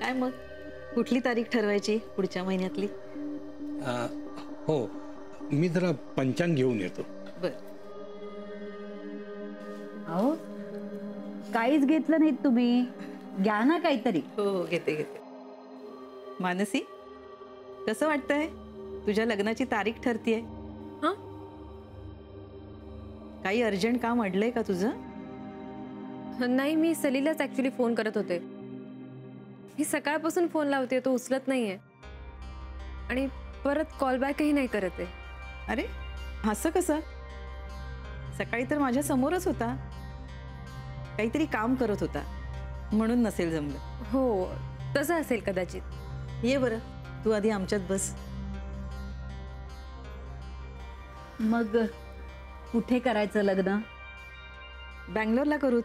काय मग कुठली तारीख ठरवायची पुढच्या महिन्यातली? हो, मी जरा पंचांग घेऊन येतो. बर. अहो काहीच घेतलं नाहीत तुम्ही, घ्या ना काहीतरी. हो घेते घेते. मानसी, कसं वाटतंय? तुझ्या लग्नाची तारीख ठरतीये. हां? काही अर्जंट काम अडलंय का तुझं? नाही, मी सलीलाच ॲक्च्युली फोन करत होते. मी सकाळपासून फोन लावते, तो उचलत नाहीये आणि परत कॉल बॅकही नाही करत आहे. अरे असं कसं? सकाळी तर माझ्या समोरच होता. काहीतरी काम करत होता म्हणून नसेल जमलं. हो, तसं असेल कदाचित. ये बरं, तू आधी आमच्यात बस. मग कुठे करायचं लग्न? बँगलोरला करू.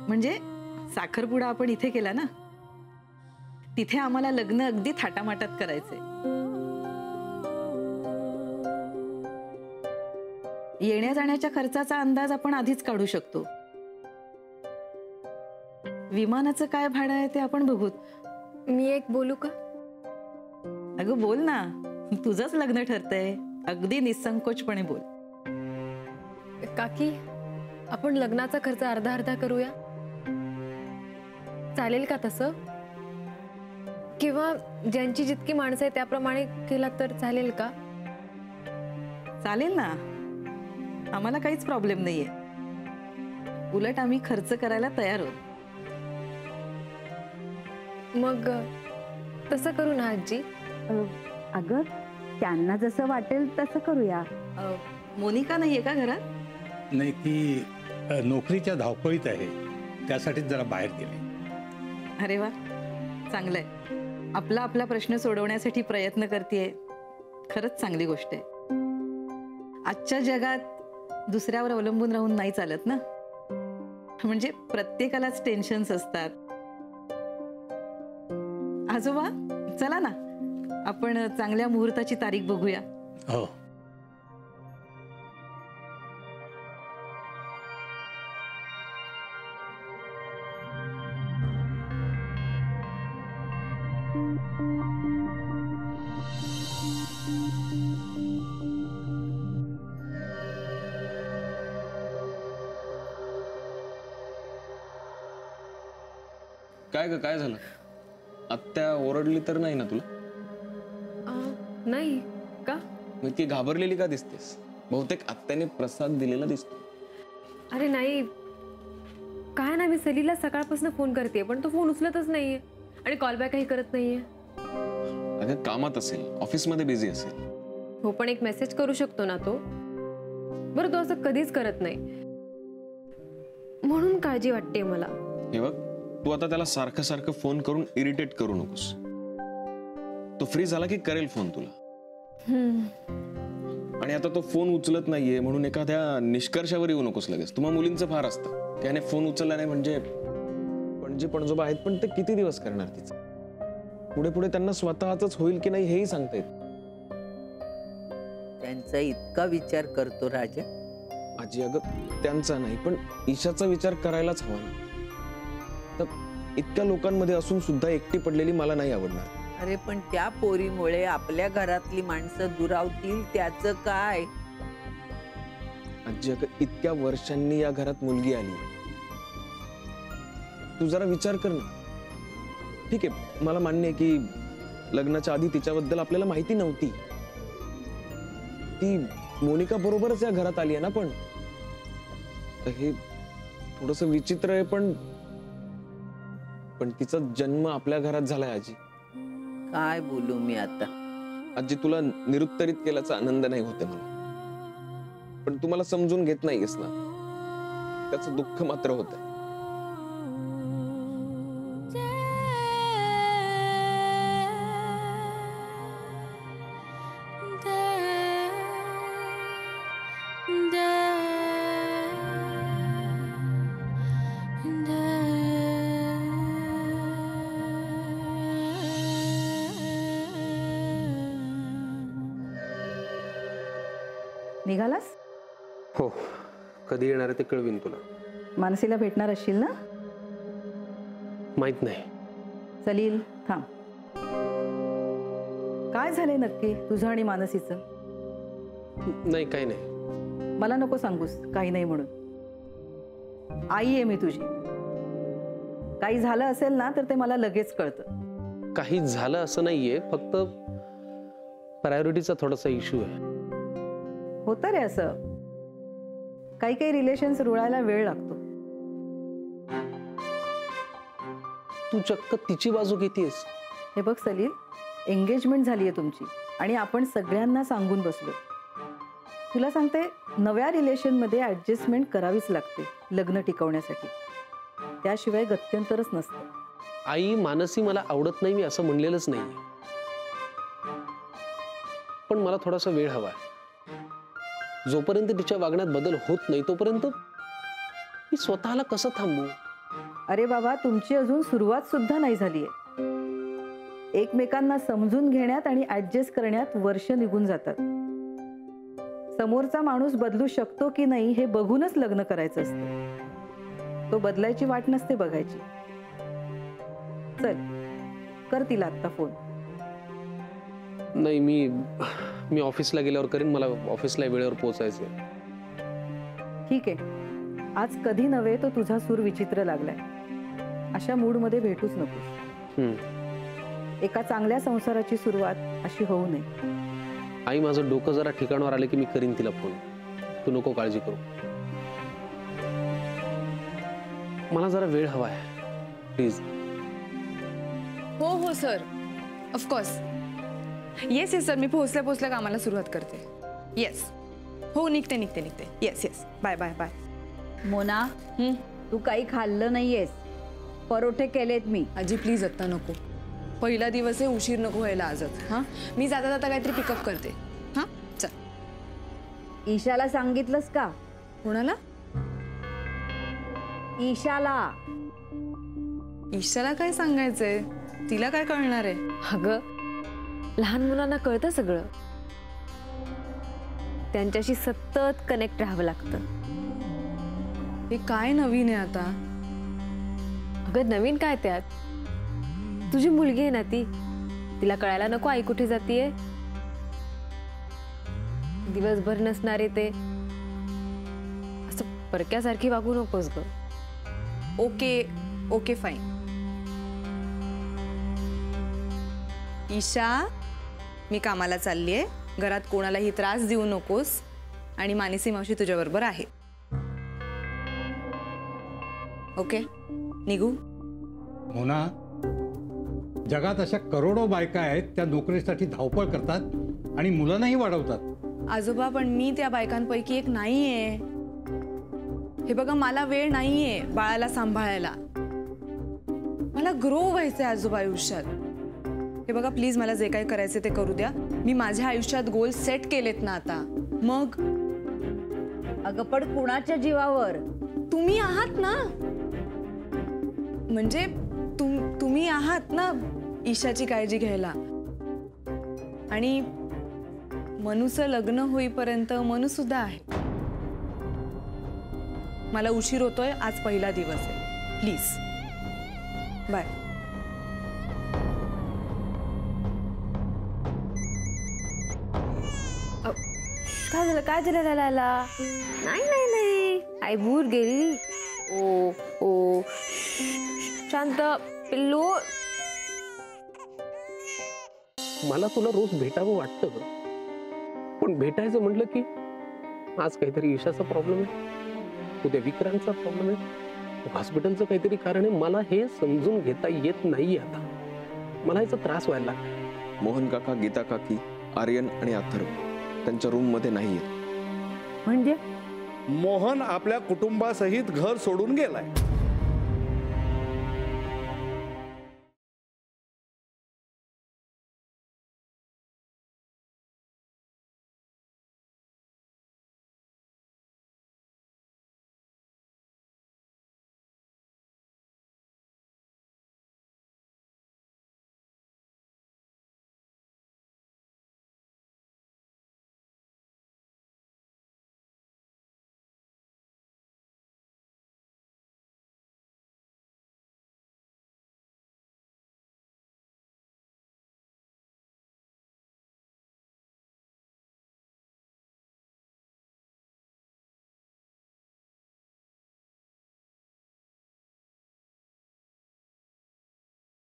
म्हणजे साखरपुडा आपण इथे केला ना, तिथे आम्हाला लग्न अगदी थाटामाटात करायचंय. येण्या जाण्याच्या खर्चाचा अंदाज आपण आधीच काढू शकतो. विमानाचं काय भाडं आहे ते आपण बघू. मी एक बोलू का? अगं बोल ना, तुझंच लग्न ठरतंय. अगदी निसंकोचपणे बोल. काकी, आपण लग्नाचा खर्च अर्धा अर्धा करूया, चालेल का तसं? किंवा ज्यांची जितकी माणसं आहे त्याप्रमाणे केला तर चालेल का? चालेल ना, आम्हाला काहीच प्रॉब्लेम नाहीये. उलट आम्ही खर्च करायला तयार आहोत. मग तसं करू ना आजी? अगं त्यांना जसं वाटेल तसं करूया. मोनिका नाहीये का घरात? नाही, ती नोकरीच्या धावपळीत आहे, त्यासाठीच जरा बाहेर गेली. अरे वा, चांगलंय. आपला आपला प्रश्न सोडवण्यासाठी प्रयत्न करतेय, खरंच चांगली गोष्ट आहे. आजच्या जगात दुसऱ्यावर अवलंबून राहून नाही चालत ना. म्हणजे प्रत्येकालाच टेन्शन्स असतात. आजोबा, चला ना आपण चांगल्या मुहूर्ताची तारीख बघूया. हो. काय ग, काय झालं? आत्या ओरडली तर नाही ना तुला? नाही का? मग ती घाबरलेली का दिसतेस? बहुतेक आत्याने प्रसाद दिलेला दिसतो. अरे नाही, काय ना, मी सलीला सकाळपासून फोन करते पण तो फोन उचलतच नाहीये आणि कॉल बॅकही करत नाहीये. अगं कामात असेल, ऑफिसमध्ये बिझी असेल. हो, पण एक मेसेज करू शकतो ना तो. बरं, तो असं कधीच करत नाही म्हणून काळजी वाटते मला. हे बघ, तू आता त्याला सारखं सारखं फोन करून इरिटेट करू नकोस. तो फ्री झाला की करेल फोन तुला. आणि आता तो फोन उचलत नाहीये म्हणून एखाद्या निष्कर्षावर येऊ नकोस लगेच. तुम्हा मुलींचं फार असतं, त्याने फोन उचलला नाही म्हणजे पणजी पणजोबा आहेत, पण ते किती दिवस करणार तिचं? पुढे पुढे त्यांना स्वतःच होईल की नाही हेही सांगता येत. त्यांचा इतका विचार करतो राजा. आजी, अगं त्यांचा नाही पण ईशाचा विचार करायलाच हवा ना. तर इतक्या लोकांमध्ये असून सुद्धा एकटी पडलेली मला नाही आवडणार. अरे पण त्या पोरीमुळे आपल्या घरातली माणसं दुरावतील त्याचं काय? आजी, अगं इतक्या वर्षांनी या घरात मुलगी आली, तू जरा विचार कर ना. ठीक आहे, मला मान्य आहे की लग्नाच्या आधी तिच्याबद्दल आपल्याला माहिती नव्हती. ती मोनिका बरोबरच या घरात आली आहे ना. पण हे थोडस विचित्र आहे, पण तिचा जन्म आपल्या घरात झालाय. आजी, काय बोलू मी आता? आजी, तुला निरुत्तरित केल्याचा आनंद नाही होते मला, पण तू मला समजून घेत नाहीयेस ना. त्याचं दुःख मात्र होतंय. निघालास? हो, कधी येणार आहे ते कळवीन तुला. मानसीला भेटणार असशील ना? माहित नाही. सलील थांब. काय झालंय नक्की तुझं आणि मानसीचं? नाही, काही नाही. मला नको सांगूस काही नाही म्हणून. आई आहे मी तुझी. काही झालं असेल ना तर ते मला लगेच कळतं. काही झालं असं नाहीये, फक्त प्रायोरिटीचा थोडासा इश्यू आहे. होतं रे असं. काही काही रिलेशन्स रुळायला वेळ लागतो. तू चक्क तिची बाजू घेतीयस. हे बघ सलील, एंगेजमेंट झाली आहे तुमची आणि आपण सगळ्यांना सांगून बसलो. तुला सांगते, नव्या रिलेशनमध्ये ॲडजस्टमेंट करावीच लागते लग्न टिकवण्यासाठी. त्याशिवाय गत्यंतरच नसतं. आई, मानसी मला आवडत नाही मी असं म्हणलेलंच नाही, पण मला थोडासा वेळ हवा आहे. जोपर्यंत तिच्या वागण्यात बदल होत नाही तोपर्यंत मी स्वतःला कसं थांबवू? अरे बाबा, तुमची अजून सुरुवात सुद्धा नाही झाली आहे. एकमेकांना समजून घेण्यात आणि ॲडजस्ट करण्यात वर्ष निघून जातात. समोरचा माणूस बदलू शकतो की नाही हे बघूनच लग्न करायचं असतं. तो बदलायची वाट नसते बघायची. चल, कर तिला आत्ता फोन. नाही, मी ऑफिसला गेल्यावर करीन. मला ऑफिसला वेळेवर पोहोचायचं. ठीक आहे. आज कधी नव्हे तो तुझा सूर विचित्र लागलाय. अशा मूडमध्ये भेटूच नकोस. एका चांगल्या संसाराची सुरुवात अशी होऊ नये. आई, माझं डोकं जरा ठिकाणावर आलं की मी करीन तिला फोन. तू नको काळजी करू. मला जरा वेळ हवा आहे प्लीज. हो सर, ऑफकोर्स. येस सर, मी पोहोचल्या कामाला सुरुवात करते. येस. हो, निघते. येस. बाय. मोना, तू काही खाल्लं नाहीयेस. परोठे केलेत मी. आजी प्लीज आत्ता नको. पहिला दिवस आहे, उशीर नको व्हायला आजच. हां, मी जाता काहीतरी पिकअप करते. हां, चल. ईशाला सांगितलंस का? कोणाला? ईशाला काय सांगायचंय? तिला काय कळणार आहे? अगं, लहान मुलांना कळतं सगळं. त्यांच्याशी सतत कनेक्ट राहावं लागतं. हे काय नवीन आहे आता? अगं, नवीन काय त्यात? तुझी मुलगी आहे ना ती. तिला कळायला नको आई कुठे जातीये. दिवसभर नसणारे ते. असं परक्यासारखी वागू नकोस ग. Okay fine. ईशा, मी कामाला चाललीये. घरात कोणालाही त्रास देऊ नकोस. आणि मानसी मावशी तुझ्याबरोबर आहे. ओके, निघू? मोना, जगात अशा करोडो बायका आहेत त्या नोकरीसाठी धावपळ करतात आणि मुलांनाही वाढवतात. आजोबा, पण मी त्या बायकांपैकी एक नाहीये. हे बघा, मला वेळ नाहीये बाळाला सांभाळायला. मला ग्रो व्हायचंय आजोबा आयुष्यात. हे बघा, प्लीज मला जे काही करायचे ते करू द्या. मी माझ्या आयुष्यात गोल सेट केलेत ना आता. मग अगं, पण कुणाच्या जीवावर? तुम्ही आहात ना. म्हणजे तुम्ही आहात ना ईशाची काळजी घ्यायला. आणि मनूचं लग्न होईपर्यंत मनू सुद्धा आहे. मला उशीर होतोय. आज पहिला दिवस आहे. Please bye. काय झालं लाला? नाही, आई भूर गेली. ओ शांत पिल्लू. मला तुला रोज भेटावं वाटतं, पण भेटायचं म्हटलं की आज काहीतरी ईशाचा प्रॉब्लेम आहे, उद्या विक्रांतचा प्रॉब्लेम आहे, हॉस्पिटलचं काहीतरी कारण आहे. मला हे समजून घेता येत नाही. आता मला याचा त्रास व्हायला लागला. मोहन काका, गीता काकी, आर्यन आणि अथर्व त्यांच्या रूम मध्ये नाहीये. म्हणजे मोहन आपल्या कुटुंबासहित घर सोडून गेलाय.